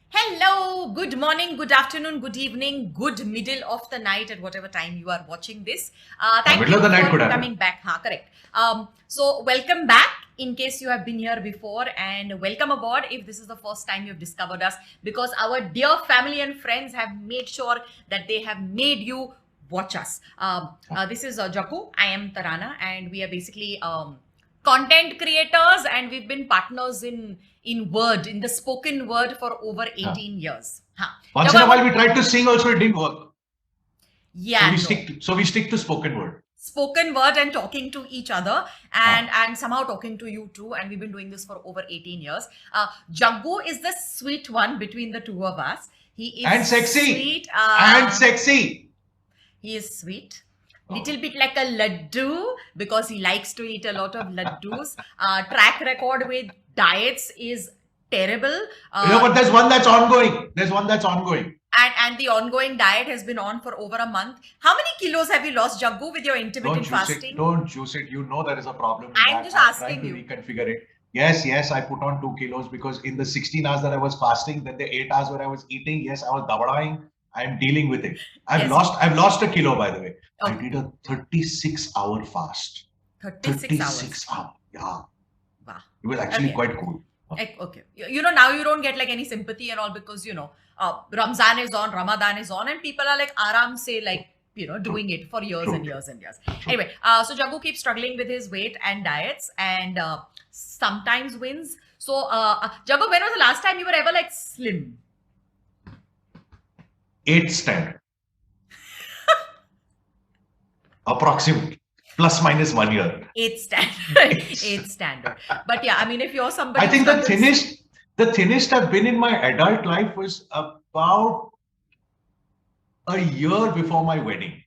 Hello, good morning, good afternoon, good evening, good middle of the night at whatever time you are watching this. Thank Middle of you the night could for happen. coming back. Correct. So, welcome back in case you have been here before, and welcome aboard if this is the first time you've discovered us because our dear family and friends have made sure that they have made you watch us. This is Jaku. I am Tarana, and we are basically content creators, and we've been partners in the spoken word for over Huh. 18 years. Huh. Once Jaku, in I a while want we tried to sing also it didn't work. So we yeah, no. stick to spoken word. Spoken word and talking to each other and Huh. and somehow talking to you too, and we've been doing this for over 18 years. Jaggu is the sweet one between the two of us. He is And sexy. sweet. And sexy. He is sweet. Oh. Little bit like a laddu because he likes to eat a lot of laddus. Track record with diets is terrible. But there's one that's ongoing. There's one that's ongoing. And the ongoing diet has been on for over a month. How many kilos have you lost, Jaggu, with your Don't intermittent juice it. fasting? Don't juice it. You know there is a problem with I'm that. just I'm trying asking to you. reconfigure it. Yes, I put on 2 kilos because in the 16 hours that I was fasting, then the 8 hours where I was eating, yes, I was dabadaying. I'm dealing with it. I've Yes. lost a kilo, by the way. I Okay. did a 36-hour fast. 36 hours. 36 hours. Yeah. Wow. It was actually Okay. quite cool. Okay. You know, now you don't get like any sympathy and all because, Ramzan is on, Ramadan is on, and people are like aram say like, doing it for years True, and true, years and years. true. Anyway, so Jagu keeps struggling with his weight and diets and sometimes wins. So, Jagu, when was the last time you were ever like slim? 8th standard. Approximately. Plus minus 1 year. Eighth standard. Eighth standard. But yeah, I mean, if you're somebody I think who struggles, the thinnest I've been in my adult life was about a year before my wedding.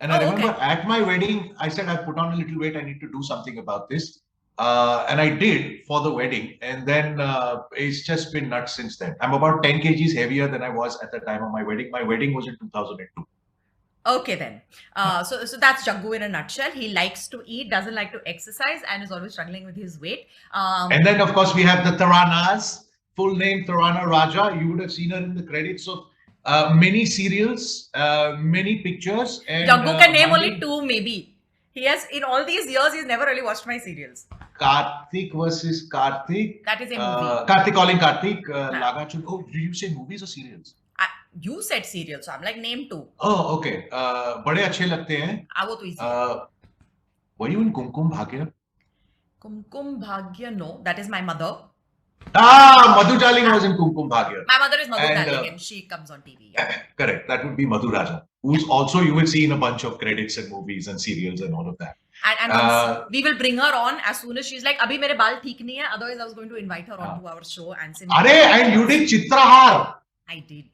And I oh, remember okay. at my wedding, I said, I've put on a little weight. I need to do something about this. And I did for the wedding. And then it's just been nuts since then. I'm about 10 kgs heavier than I was at the time of my wedding. My wedding was in 2002. Okay then. So that's Jaggu in a nutshell. He likes to eat, doesn't like to exercise, and is always struggling with his weight. And then, of course, we have the Taranas, full name Tarana Raja. You would have seen her in the credits of many serials, many pictures. And Jaggu can name only Monday, two, maybe. He has in all these years, he's never really watched my serials. Karthik versus Karthik. That is a movie. Karthik calling Karthik. Huh. Laga Chud. Oh, did you say movies or serials? You said serials, so I'm like, name two. Oh, okay. बड़े अच्छे लगते हैं. वो तो easy है. Were you in Kumkum Bhagya? Kumkum Bhagya, no. That is my mother. Madhu Jaling was in Kumkum Bhagya. My mother is Madhu And, Darling and she comes on TV. Yeah. Correct. That would be Madhu Raja, who's also you will see in a bunch of credits and movies and serials and all of that. And once we will bring her on as soon as she's like, Abhi mere baal theek nahi hai. Otherwise, I was going to invite her onto our show and say, and you did Chitrahar. I did.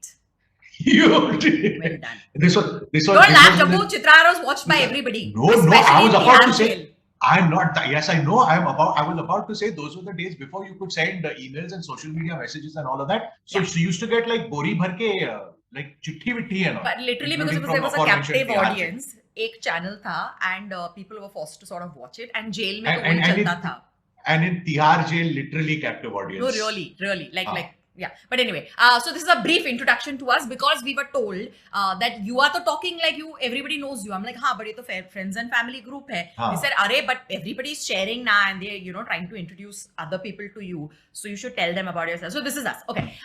You did. Well done. This was. Don't laugh, Jaggu. Chitrahar was watched by everybody. No, I was about to say. Jail. I'm not. Yes, I know. I was about to say those were the days before you could send emails and social media messages and all of that. So you used to get like bori bhar ke like chitti vitti and all. But literally because there was a captive audience, एक channel था and people were forced to sort of watch it and jail में तो वही चलता था. And in Tihar jail, literally captive audience. No, really, like. Yeah, but anyway, so this is a brief introduction to us because we were told that you are talking like everybody knows you. I'm like, but it's a friends and family group hai. They said, but everybody is sharing now and they're, trying to introduce other people to you. So you should tell them about yourself. So this is us. Okay.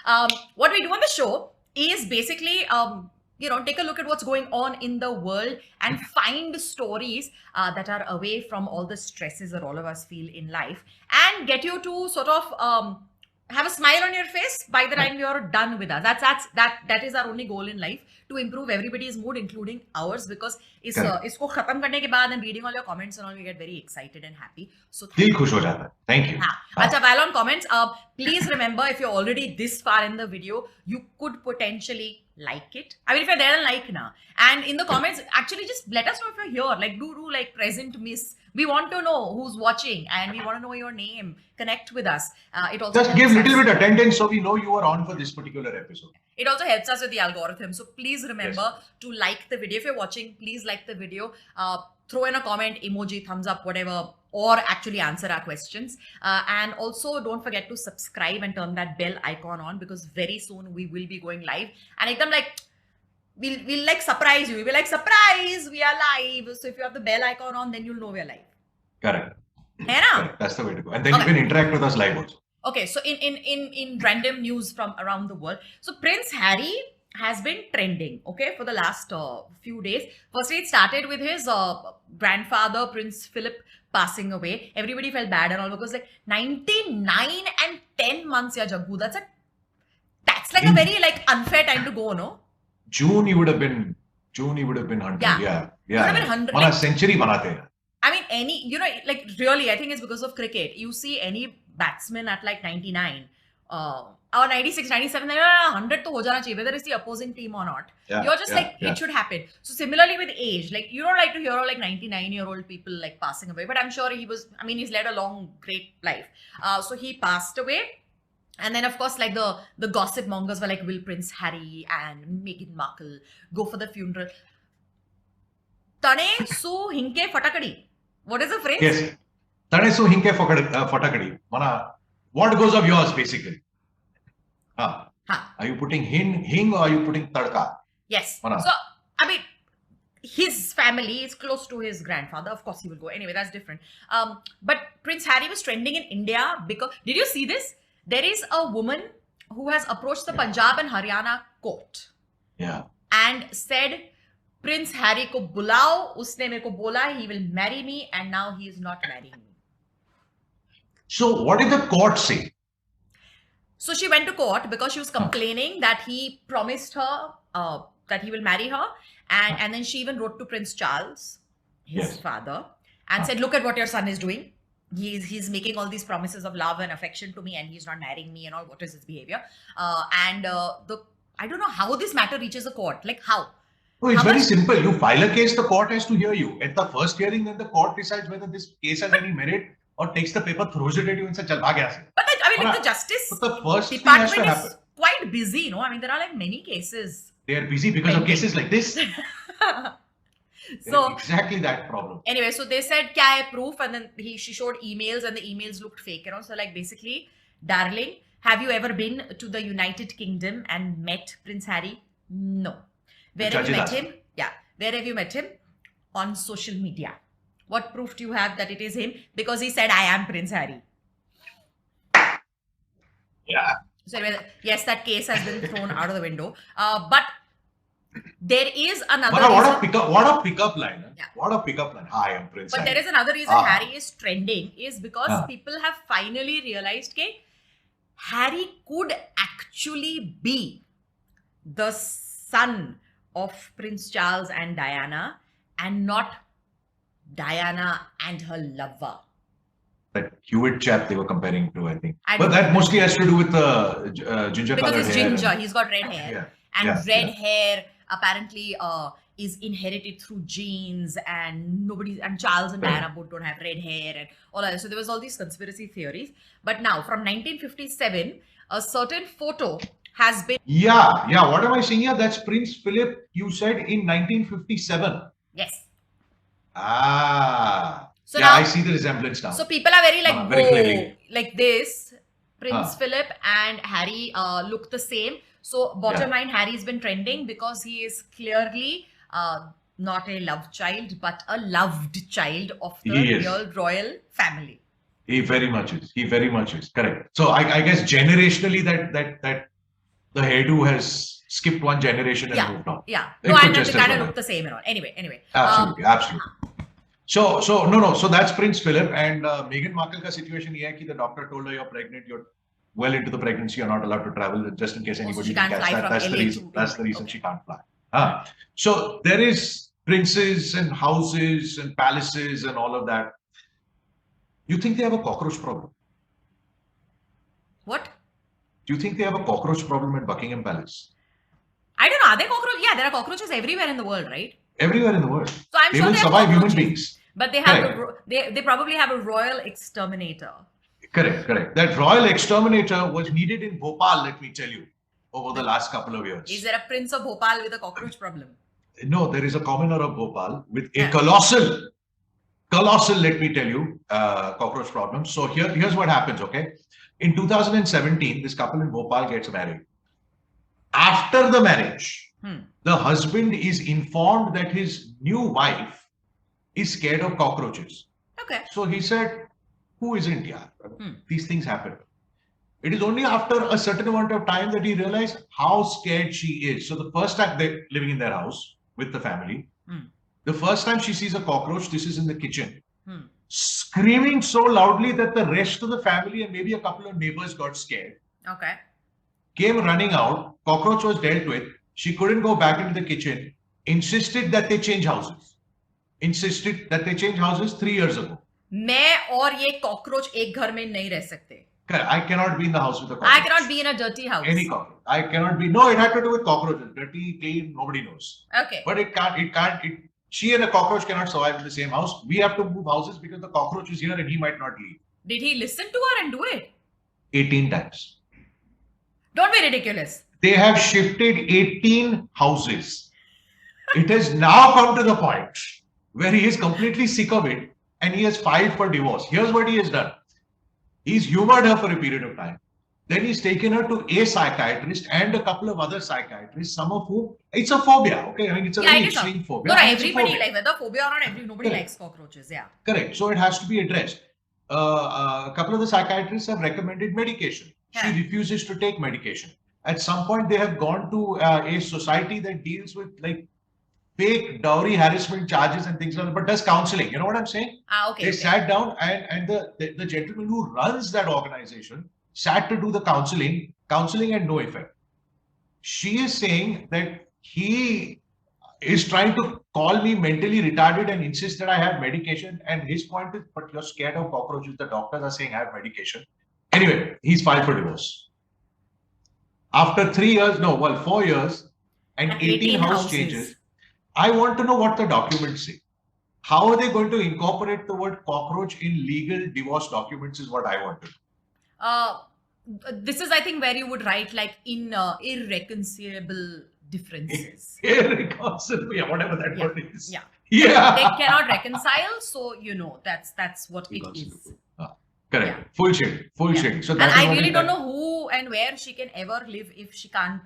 What we do on the show is basically, take a look at what's going on in the world and find stories that are away from all the stresses that all of us feel in life and get you to sort of, have a smile on your face by the time you're done with us. That is our only goal in life, to improve everybody's mood, including ours, because isko khatam karne ke baad and reading all your comments and all, we get very excited and happy. So Dil khush ho jata. Thank you. Acha, while on comments, please remember, if you're already this far in the video, you could potentially like it. I mean, if you're there, like na. And in the comments, actually just let us know if you're here. Like do like present miss. We want to know who's watching and we want to know your name. Connect with us. It also just give little bit attendance so we know you are on for this particular episode. It also helps us with the algorithm. So please remember to like the video. If you're watching, please like the video. Throw in a comment, emoji, thumbs up, whatever. or actually answer our questions. And also don't forget to subscribe and turn that bell icon on, because very soon we will be going live. And I'm like, we'll like surprise you. We'll be like, surprise, we are live. So if you have the bell icon on, then you'll know we're live. Correct. Hai na? Correct. That's the way to go. And then you can interact with us live also. Okay, so in random news from around the world, so Prince Harry has been trending, okay, for the last few days. Firstly, it started with his grandfather, Prince Philip, passing away. Everybody felt bad and all, because like 99 and 10 months, yeah, Jaggu, that's like a very like unfair time to go, no? June he would have been 100. Yeah. He would have been 100. Mana century banate hain. I mean, any, you know, like really, I think it's because of cricket. You see any batsman at like 99 or 96, 97, 100 to ho jana chahiye, whether it's the opposing team or not. Yeah, You're just yeah, like, yeah. it should happen. So similarly with age, like you don't like to hear of like 99-year-old people like passing away, but I'm sure he's led a long, great life. So he passed away. And then, of course, like the gossip mongers were like, will Prince Harry and Meghan Markle go for the funeral? Tane su hinke fatakadi. What is the phrase? Yes. Tane su hinke fatakadi. Mana, what goes of yours, basically? Are you putting hing or are you putting tadka? Yes. Mana. So, I mean, his family is close to his grandfather. Of course, he will go. Anyway, that's different. But Prince Harry was trending in India because, did you see this? There is a woman who has approached the Punjab and Haryana court. Yeah. And said, Prince Harry ko bulao, usne mere ko bola, he will marry me, and now he is not marrying me. So what did the court say? So she went to court because she was complaining that he promised her that he will marry her. And then she even wrote to Prince Charles, his father, and said, look at what your son is doing. He's making all these promises of love and affection to me, and he's not marrying me and all. What is his behavior? I don't know how this matter reaches the court. Like how? Oh, it's very simple. You file a case, the court has to hear you. At the first hearing, then the court decides whether this case has any merit or takes the paper, throws it at you and says, "Chal, bhag yahan se." But I mean, like the justice But the first thing has to department happen. is quite busy, no? I mean, there are like many cases. They are busy because of cases like this. So exactly that problem. anyway, so they said, "Kya hai proof?" And then she showed emails, and the emails looked fake, you know. So like basically, darling, have you ever been to the United Kingdom and met Prince Harry? No. Where have you met him? Yeah. Where have you met him? On social media. What proof do you have that it is him? Because he said, I am Prince Harry. Yeah. So anyway, yes, that case has been thrown out of the window. But there is another reason. What a pickup line. Yeah. What a pickup line. Hi, I'm Prince But Harry. there is another reason Harry is trending is because people have finally realized that Harry could actually be the son of Prince Charles and Diana, and not Diana and her lover. That Hewitt chap they were comparing to, I think. But that mostly has to do with the ginger because colored it's hair. ginger, he's got red hair. And red hair apparently is inherited through genes, and Charles and Diana both don't have red hair and all that. So there was all these conspiracy theories. But now from 1957, a certain photo has been. Yeah. What am I saying here? That's Prince Philip, you said, in 1957. Yes. So now, I see the resemblance now. So people are very like, very whoa, clearly. like this. Prince Philip and Harry look the same. So bottom line, Harry's been trending because he is clearly not a love child, but a loved child of the real royal family. He very much is. Correct. So I guess generationally that the hairdo has skipped one generation and moved on. Yeah. No, and they kind of look the same and all. Anyway. Absolutely. So no. So that's Prince Philip, and Meghan Markle ka situation here ki the doctor told her you're pregnant, you're well into the pregnancy, you're not allowed to travel, just in case anybody can catch that. That's the reason she can't fly. So there is princes and houses and palaces and all of that. You think they have a cockroach problem? What? Do you think they have a cockroach problem at Buckingham Palace? I don't know. Are there cockroaches? Yeah, there are cockroaches everywhere in the world, right? Everywhere in the world. So I'm they sure will survive human beings. But they have they probably have a royal exterminator. Correct. That royal exterminator was needed in Bhopal, let me tell you, over the last couple of years. Is there a prince of Bhopal with a cockroach problem? No, there is a commoner of Bhopal with a colossal colossal, let me tell you, cockroach problem. So here's what happens, okay? In 2017, this couple in Bhopal gets married. After the marriage, the husband is informed that his new wife is scared of cockroaches. Okay. So he said, who isn't, yaar? These things happen. It is only after a certain amount of time that he realized how scared she is. So the first time they're living in their house with the family, the first time she sees a cockroach, this is in the kitchen, screaming so loudly that the rest of the family and maybe a couple of neighbors got scared. Okay. Came running out, cockroach was dealt with. She couldn't go back into the kitchen, insisted that they change houses. Insisted that they change houses 3 years ago. मैं और ये cockroach एक घर में नहीं रह सकते. I cannot be in the house with a cockroach. I cannot be in a dirty house. Any cockroach. I cannot be. No, it had to do with cockroaches. Dirty, clean, nobody knows. Okay. But she and a cockroach cannot survive in the same house. We have to move houses because the cockroach is here and he might not leave. Did he listen to her and do it? 18 times. Don't be ridiculous. They have shifted 18 houses. It has now come to the point where he is completely sick of it and he has filed for divorce. Here's what he has done. He's humored her for a period of time. Then he's taken her to a psychiatrist and a couple of other psychiatrists, some of whom, it's a phobia, okay? I mean, it's a very extreme phobia. No, everybody, like whether phobia or not, nobody likes cockroaches, yeah. Correct. So it has to be addressed. A couple of the psychiatrists have recommended medication. She refuses to take medication. At some point, they have gone to a society that deals with like fake dowry harassment charges and things like that, but does counseling. You know what I'm saying? Okay. They sat down and the gentleman who runs that organization sat to do the counseling had no effect. She is saying that he is trying to call me mentally retarded and insist that I have medication. And his point is, but you're scared of cockroaches. The doctors are saying I have medication. Anyway, he's filed for divorce. After 4 years and 18 house changes, I want to know what the documents say. How are they going to incorporate the word cockroach in legal divorce documents is what I want to know. This is, I think, where you would write like in irreconcilable differences. Irreconcilable, yeah, whatever that word is. Yeah. Yeah. They cannot reconcile, so that's what it is. Correct. Yeah. Full shade. So and I really don't know who and where she can ever live if she can't.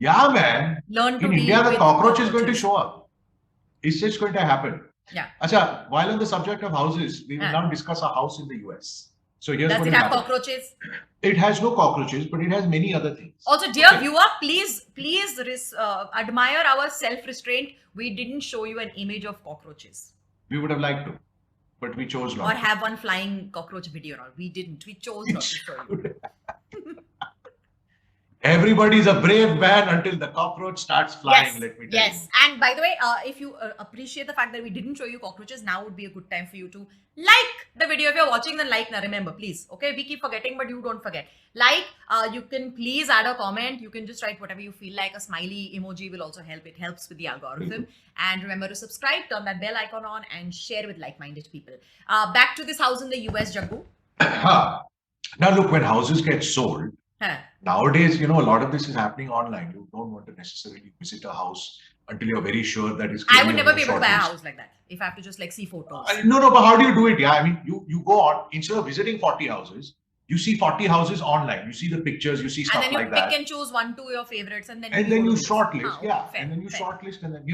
Yeah, man. Learn to in India, the cockroach is going to show up. It's just going to happen. Yeah. Acha, while on the subject of houses, we will now discuss a house in the US. So here's Does what it have cockroaches? It has no cockroaches, but it has many other things. Also, dear viewer, please admire our self-restraint. We didn't show you an image of cockroaches. We would have liked to, but we chose not. Or have one flying cockroach video. We didn't. We chose not to show you. Everybody's a brave man until the cockroach starts flying, let me tell you. Yes. And by the way, if you appreciate the fact that we didn't show you cockroaches, now would be a good time for you to like the video. If you're watching, then like now, remember, please. Okay, we keep forgetting, but you don't forget. Like, you can please add a comment. You can just write whatever you feel like. A smiley emoji will also help. It helps with the algorithm. And remember to subscribe, turn that bell icon on, and share with like-minded people. Back to this house in the US, Jaggu. Now look, when houses get sold, nowadays, a lot of this is happening online. You don't want to necessarily visit a house until you're very sure that it's. I would never be able to buy a house like that if I have to just like see photos. No, but how do you do it? Yeah, I mean, you go on, instead of visiting 40 houses, you see 40 houses online. You see the pictures, you see stuff like that. And then you pick and choose 1-2 your favorites, and then you shortlist. And then you shortlist, and then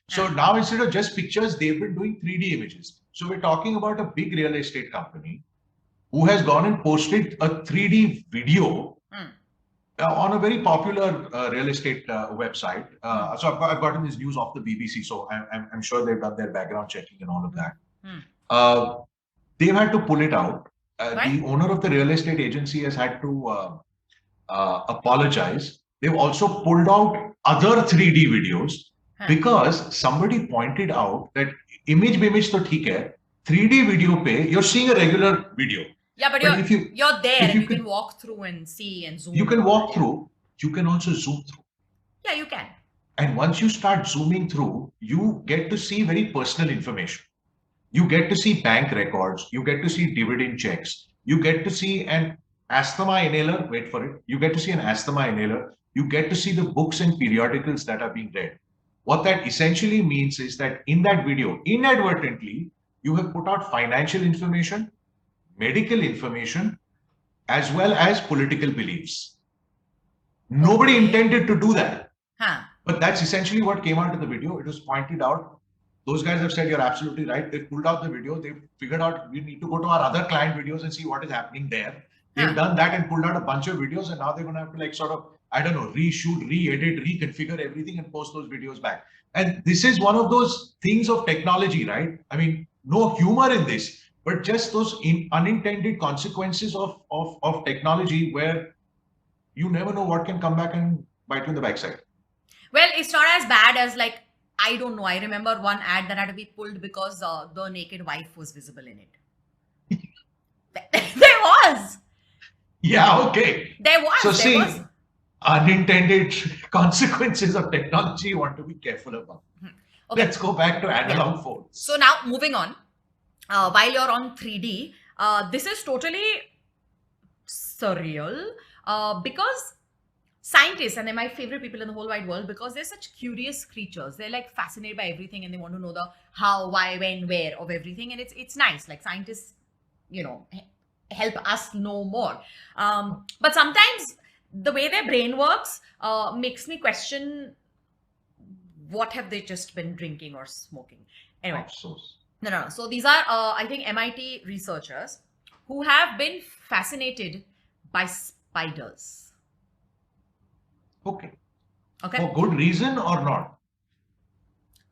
So now instead of just pictures, they've been doing 3D images. So we're talking about a big real estate company who has gone and posted a 3D video on a very popular real estate website. So I've gotten this news off the BBC, so I'm sure they've done their background checking and all of that. They've had to pull it out. The owner of the real estate agency has had to apologize. They've also pulled out other 3D videos because somebody pointed out that image to theek hai, 3D video pe, you're seeing a regular video. Yeah, but you're there and you can walk through and see and zoom. You can walk through. You can also zoom through. Yeah, you can. And once you start zooming through, you get to see very personal information. You get to see bank records. You get to see dividend checks. You get to see an asthma inhaler. Wait for it. You get to see an asthma inhaler. You get to see the books and periodicals that are being read. What that essentially means is that in that video, inadvertently, you are you have put out financial information, medical information, as well as political beliefs. Nobody intended to do that. Huh. But that's essentially what came out in the video. It was pointed out. Those guys have said, you're absolutely right. They've pulled out the video. They've figured out we need to go to our other client videos and see what is happening there. They've done that and pulled out a bunch of videos. And now they're going to have to like sort of, I don't know, reshoot, re-edit, reconfigure everything and post those videos back. And this is one of those things of technology, right? I mean, no humor in this, but just those unintended consequences of technology where you never know what can come back and bite you in the backside. Well, it's not as bad as like, I don't know. I remember one ad that had to be pulled because the naked wife was visible in it. There was. Yeah, okay. There was. So there see, was. unintended consequences of technology you want to be careful about. Okay. Let's go back to analog phones. So now moving on, while you're on 3D, this is totally surreal because scientists, and they're my favorite people in the whole wide world because they're such curious creatures. They're like fascinated by everything and they want to know the how, why, when, where of everything. And it's nice. Like scientists, you know, help us know more. But sometimes the way their brain works makes me question what have they just been drinking or smoking. Anyway, no. So these are, I think, MIT researchers who have been fascinated by spiders. Okay. Okay. For good reason or not?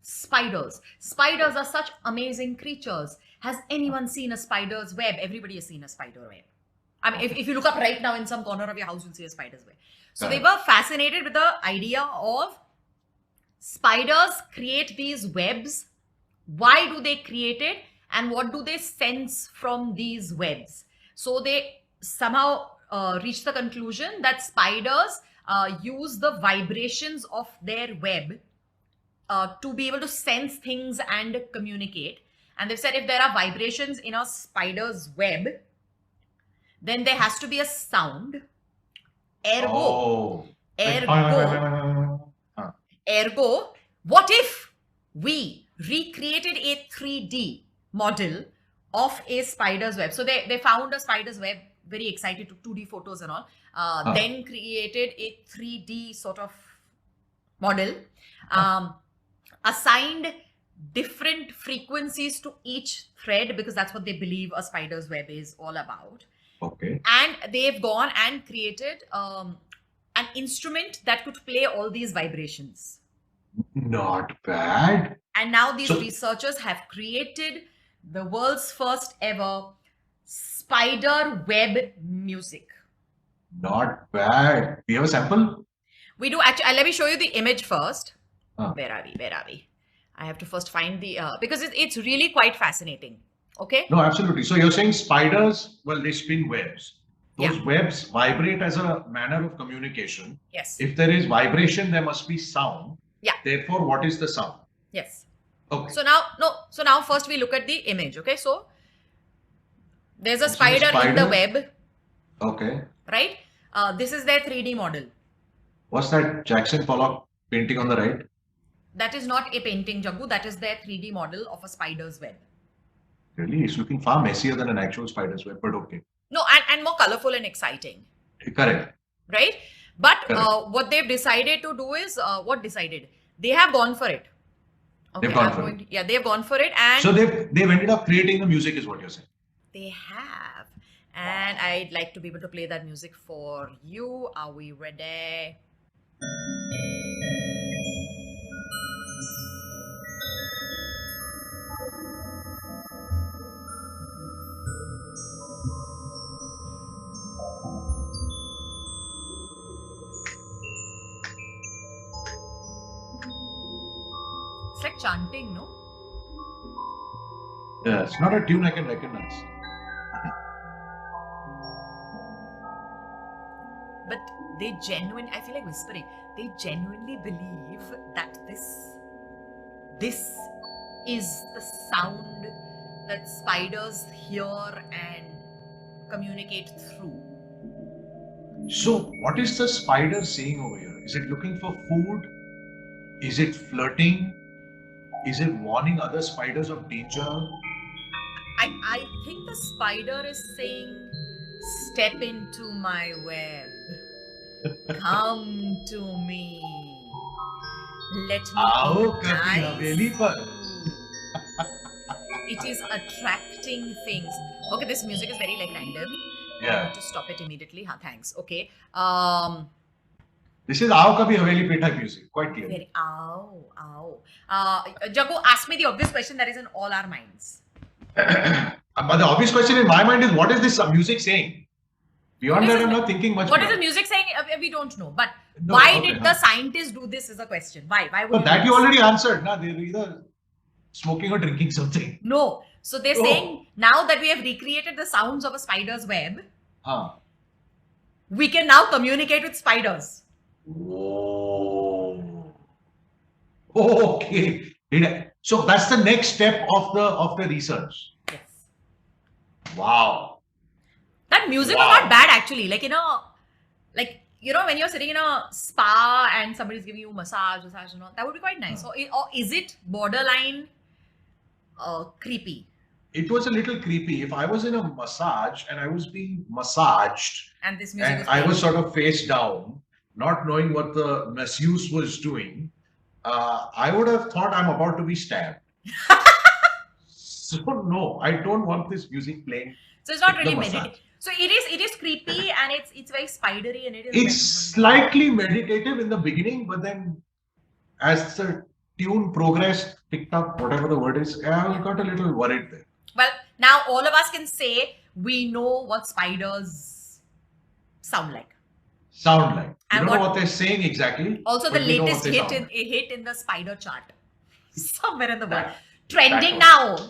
Spiders. Spiders are such amazing creatures. Has anyone seen a spider's web? Everybody has seen a spider web. I mean, if you look up right now in some corner of your house, you'll see a spider's web. So they were fascinated with the idea of spiders create these webs. Why do they create it? And what do they sense from these webs? So they somehow reached the conclusion that spiders use the vibrations of their web to be able to sense things and communicate. And they've said if there are vibrations in a spider's web, then there has to be a sound. Ergo, what if we recreated a 3D model of a spider's web? So they found a spider's web, very excited to 2D photos and all, then created a 3D sort of model, assigned different frequencies to each thread because that's what they believe a spider's web is all about. Okay. And they've gone and created an instrument that could play all these vibrations. Not bad. And now these researchers have created the world's first ever spider web music. Not bad. Do you have a sample? We do actually. Let me show you the image first. Ah. Where are we? I have to first find the because it's really quite fascinating. Okay. No, absolutely. So you're saying spiders, well, they spin webs. Those webs vibrate as a manner of communication. Yes. If there is vibration, there must be sound. Yeah. Therefore, what is the sound? Yes. Okay. So now first we look at the image. Okay. So there's a spider in the web. Okay. Right. This is their 3D model. What's that Jackson Pollock painting on the right? That is not a painting, Jaggu. That is their 3D model of a spider's web. Really? It's looking far messier than an actual spider's web, but okay. No, and more colorful and exciting. Correct. Right? But what they've decided to do is, they have gone for it. Okay, They've gone for it. Yeah, they've gone for it. And so they've ended up creating the music is what you're saying. They have. And I'd like to be able to play that music for you. Are we ready? It's like chanting, no? Yeah, it's not a tune I can recognize. But they genuinely, I feel like whispering, they genuinely believe that this is the sound that spiders hear and communicate through. So what is the spider saying over here? Is it looking for food? Is it flirting? Is it warning other spiders of danger? I think the spider is saying, "Step into my web. Come to me. Let me आओ कभी entice हवेली पर. you. It is attracting things." Okay, this music is very like random. I Yeah. need to stop it immediately. Ha, thanks. Okay. This is आओ कभी हवेली पे type music. Quite clear. Very ow. Jago, ask me the obvious question that is in all our minds. But the obvious question in my mind is, what is this music saying? Beyond What is that, I'm it- not thinking much. What is more. the music saying? We don't know. But No, why okay, did huh. the scientists do this? Is a question. Why? Why would So you that do you this? already answered. Nah, they're either smoking or drinking something. No. So they're No. saying now that we have recreated the sounds of a spider's web, Huh. we can now communicate with spiders. Oh. Okay. So that's the next step of the research. Yes. Wow. That music Wow. was not bad actually. Like when you're sitting in a spa and somebody's giving you massage, that would be quite nice. Or is it borderline creepy? It was a little creepy. If I was in a massage and I was being massaged And this music and is I playing. was sort of face down, not knowing what the masseuse was doing, I would have thought I'm about to be stabbed. So no, I don't want this music playing. So it's not The really massage. meditative. So it is creepy and it's very spidery and it is. It's slightly meditative in the beginning, but then as the tune progressed, picked up, whatever the word is, I got a little worried there. Well, now all of us can say we know what spiders sound like. Sound like. We And don't know what they're saying exactly. Also, but the we know latest what they hit sound like. hit in the spider chart somewhere in the world. That- Trending that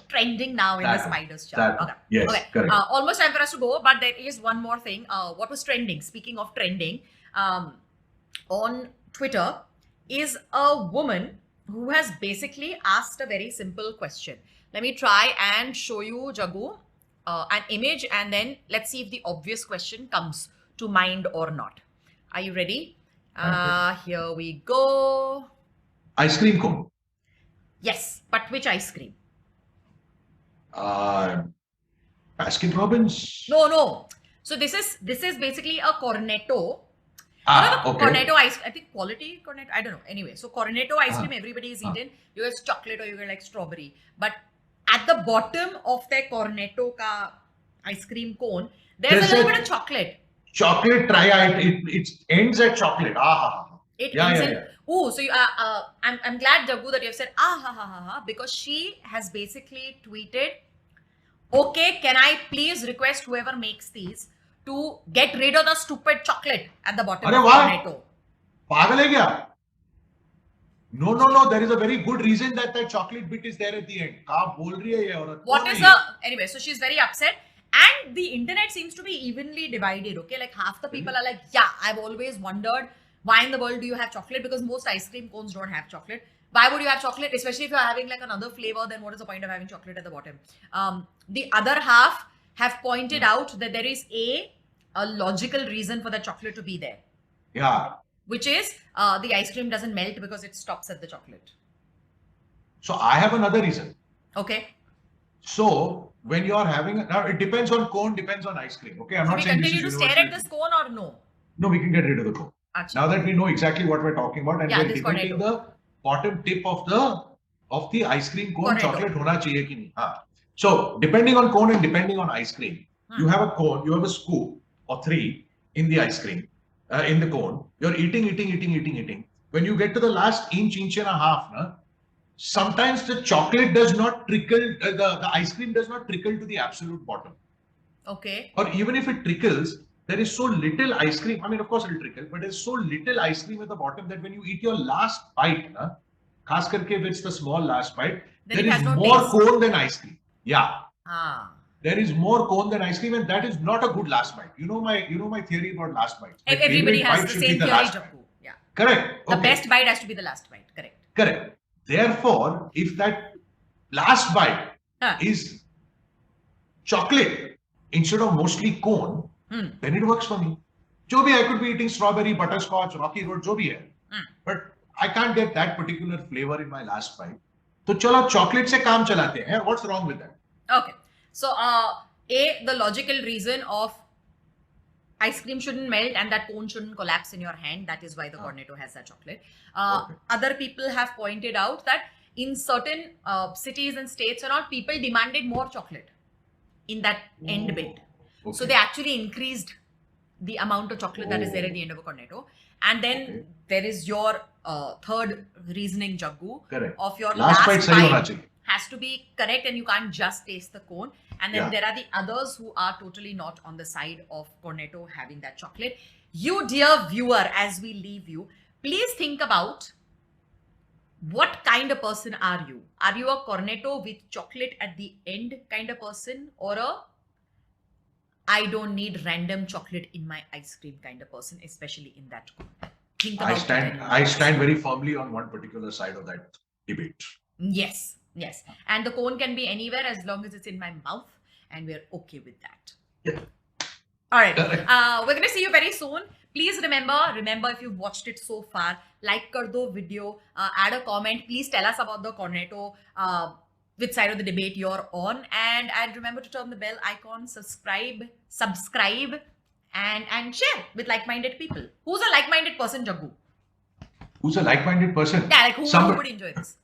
now in the That- spiders chart. that- Okay. Yes, Okay. correct. Almost time for us to go, but there is one more thing. What was trending? Speaking of trending, on Twitter is a woman who has basically asked a very simple question. Let me try and show you, Jagu, an image, and then let's see if the obvious question comes to mind or not. Are you ready? Here we go. Ice cream cone. Yes, but which ice cream? Baskin Robbins. No. So this is basically a cornetto. Okay. Cornetto ice. I think quality cornetto. I don't know. Anyway, so cornetto ice cream everybody is Ah. eaten. You get chocolate or you get like strawberry. But at the bottom of their cornetto ka ice cream cone, there's There's a little a- bit of chocolate. Chocolate it ends at chocolate. It Yeah, ends yeah, in. yeah. Oh, so I'm glad, Jagu, that you have said because she has basically tweeted, okay, can I please request whoever makes these to get rid of the stupid chocolate at the bottom Arey of wah. cornetto? पागल है क्या? No. There is a very good reason that chocolate bit is there at the end. क्या बोल रही है ये औरत? What कौन is है the ये? anyway? So she's very upset, and the internet seems to be evenly divided. Okay, like half the people are like, yeah, I've always wondered why in the world do you have chocolate? Because most ice cream cones don't have chocolate. Why would you have chocolate, especially if you're having like another flavor? Then what is the point of having chocolate at the bottom? The other half have pointed out that there is a logical reason for the chocolate to be there, Yeah. which is the ice cream doesn't melt because it stops at the chocolate. So I have another reason. Okay. So when you are having now, it depends on cone, depends on ice cream. Okay, I'm So not we saying this continue is to stare at universal. this cone or no? No, we can get rid of the cone. Achha. Now that we know exactly what we're talking about, and Yeah, we're this debating cornetto. the bottom tip of the ice cream cone, Cornetto. chocolate होना चाहिए कि नहीं? हाँ. So depending on cone and depending on ice cream, you have a cone, you have a scoop or three in the ice cream, in the cone. You're eating. When you get to the last inch and a half, sometimes the chocolate does not trickle, the ice cream does not trickle to the absolute bottom. Okay. Or even if it trickles, there is so little ice cream. I mean, of course it'll trickle, but there's so little ice cream at the bottom that when you eat your last bite, khas karke if it's the small last bite, Then there it is has no more taste. cone than ice cream. Yeah. Ah. There is more cone than ice cream, and that is not a good last bite. You know my theory about last bites. My Everybody favorite has bite the should same be the theory, last bite. Jaku. Yeah. Correct. The Okay. best bite has to be the last bite. Correct. Correct. Therefore, if that last bite is chocolate instead of mostly cone, then it works for me. जो भी I could be eating strawberry, butterscotch, Rocky Road, जो भी है. But I can't get that particular flavor in my last bite. तो चलो chocolate से काम चलाते हैं. What's wrong with that? Okay. So, the logical reason of ice cream shouldn't melt and that cone shouldn't collapse in your hand. That is why the Cornetto has that chocolate. Okay. Other people have pointed out that in certain cities and states and all, people demanded more chocolate in that end bit. Okay. So they actually increased the amount of chocolate that is there at the end of a Cornetto. And then there is your third reasoning, Jaggu, Correct. of your Last bite sahi hona bite chahiye. has to be correct and you can't just taste the cone. And then Yeah. there are the others who are totally not on the side of Cornetto having that chocolate. You, dear viewer, as we leave you, please think about what kind of person are you? Are you a Cornetto with chocolate at the end kind of person, or a I don't need random chocolate in my ice cream kind of person, especially in that cone? Think about I stand very firmly on one particular side of that debate. Yes, yes. And the cone can be anywhere as long as it's in my mouth, and we're okay with that. Yeah. All right. Correct. We're going to see you very soon. Please remember if you've watched it so far, like kar do video, add a comment. Please tell us about the Cornetto, which side of the debate you're on. And remember to turn the bell icon, subscribe, and share with like-minded people. Who's a like-minded person, Jaggu? Who's a like-minded person? Yeah, like who would enjoy this?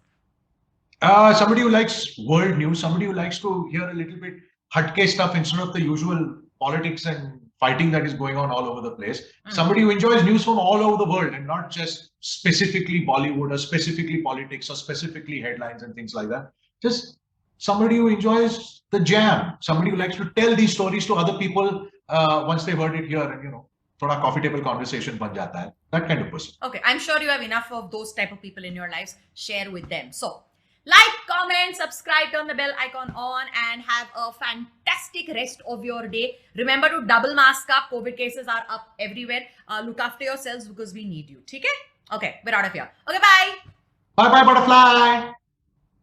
Somebody who likes world news, somebody who likes to hear a little bit hatke stuff instead of the usual politics and fighting that is going on all over the place. Somebody who enjoys news from all over the world and not just specifically Bollywood or specifically politics or specifically headlines and things like that. Just somebody who enjoys the jam, somebody who likes to tell these stories to other people once they've heard it here, and thoda coffee table conversation ban jata hai. That kind of person. Okay, I'm sure you have enough of those type of people in your lives. Share with them. So, like, comment, subscribe, turn the bell icon on, and have a fantastic rest of your day. Remember to double mask up. COVID cases are up everywhere. Look after yourselves because we need you. Okay? Okay, we're out of here. Okay, bye. Bye bye, butterfly.